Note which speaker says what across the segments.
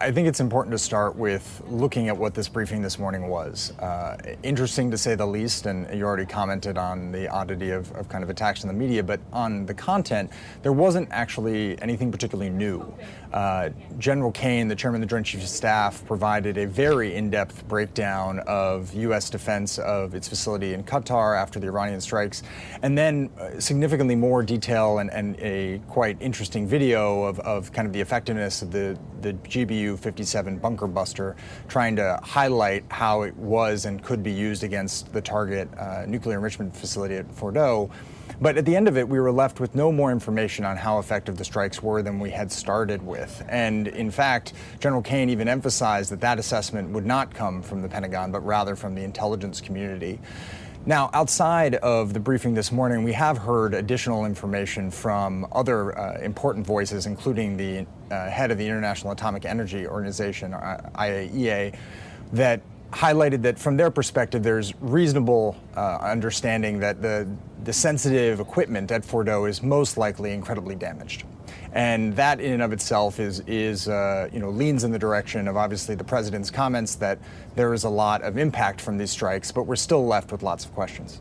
Speaker 1: I think it's important to start with looking at what this briefing this morning was. Interesting to say the least, and you already commented on the oddity of kind of attacks in the media, but on the content, there wasn't actually anything particularly new. General Kane, the chairman of the Joint Chiefs of Staff, provided a very in-depth breakdown of U.S. defense of its facility in Qatar after the Iranian strikes, and then significantly more detail and a quite interesting video of kind of the effectiveness of the GBU-57 bunker buster, trying to highlight how it was and could be used against the target nuclear enrichment facility at Fordow. But at the end of it, we were left with no more information on how effective the strikes were than we had started with. And in fact, General Kane even emphasized that that assessment would not come from the Pentagon, but rather from the intelligence community. Now, outside of the briefing this morning, we have heard additional information from other important voices, including the head of the International Atomic Energy Organization, IAEA, that highlighted that from their perspective, there's reasonable understanding that the sensitive equipment at Fordow is most likely incredibly damaged. And that in and of itself leans in the direction of obviously the president's comments that there is a lot of impact from these strikes, but we're still left with lots of questions.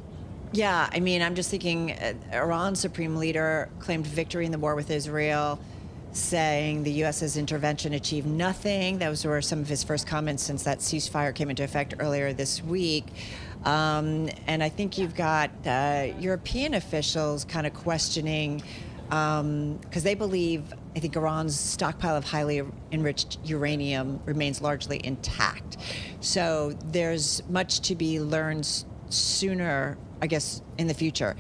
Speaker 2: Yeah, I mean, I'm just thinking Iran's supreme leader claimed victory in the war with Israel, saying the U.S.'s intervention achieved nothing. Those were some of his first comments since that ceasefire came into effect earlier this week. And I think you've got European officials kind of questioning, because they believe, I think Iran's stockpile of highly enriched uranium remains largely intact. So there's much to be learned sooner, I guess, in the future.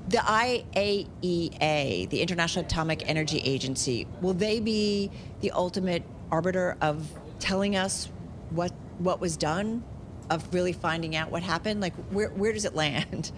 Speaker 2: The IAEA, the International Atomic Energy Agency, will they be the ultimate arbiter of telling us what was done, of really finding out what happened? Like, where does it land?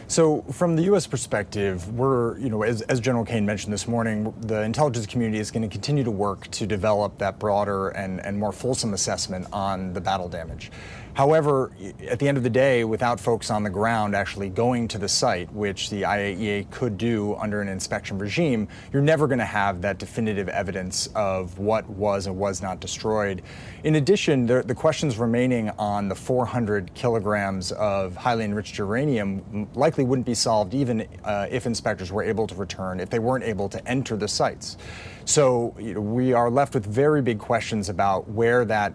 Speaker 1: So from the U.S. perspective, we're, as General Kane mentioned this morning, the intelligence community is going to continue to work to develop that broader and more fulsome assessment on the battle damage. However, at the end of the day, without folks on the ground actually going to the site, which the IAEA could do under an inspection regime, you're never going to have that definitive evidence of what was and was not destroyed. In addition, the questions remaining on the 400 kilograms of highly enriched uranium likely wouldn't be solved even if inspectors were able to return, if they weren't able to enter the sites. So we are left with very big questions about where that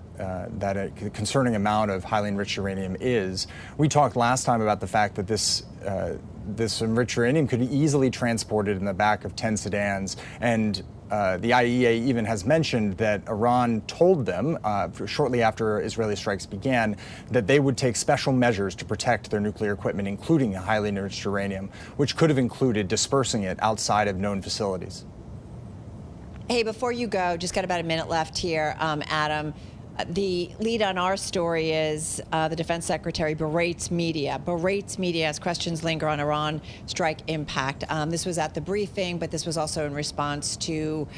Speaker 1: concerning amount of highly enriched uranium is. We talked last time about the fact that this enriched uranium could be easily transported in the back of 10 sedans, and the IAEA even has mentioned that Iran told them shortly after Israeli strikes began that they would take special measures to protect their nuclear equipment, including highly enriched uranium, which could have included dispersing it outside of known facilities.
Speaker 2: Hey, before you go, just got about a minute left here, Adam. The lead on our story is the defense secretary berates media as questions linger on Iran strike impact. This was at the briefing, but this was also in response to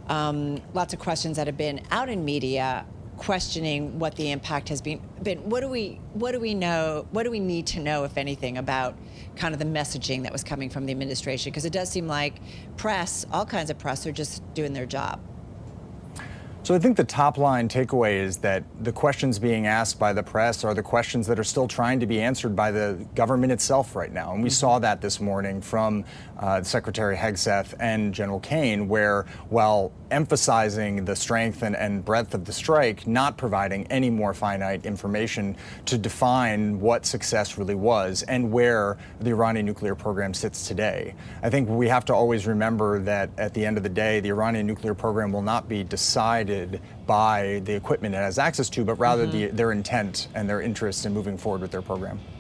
Speaker 2: lots of questions that have been out in media questioning what the impact has been. What do we know? What do we need to know, if anything, about kind of the messaging that was coming from the administration? Because it does seem like press, all kinds of press, are just doing their job.
Speaker 1: So I think the top line takeaway is that the questions being asked by the press are the questions that are still trying to be answered by the government itself right now. And we saw that this morning from Secretary Hegseth and General Kane, where while emphasizing the strength and breadth of the strike, not providing any more finite information to define what success really was and where the Iranian nuclear program sits today. I think we have to always remember that at the end of the day, the Iranian nuclear program will not be decided by the equipment it has access to, but rather their intent and their interest in moving forward with their program.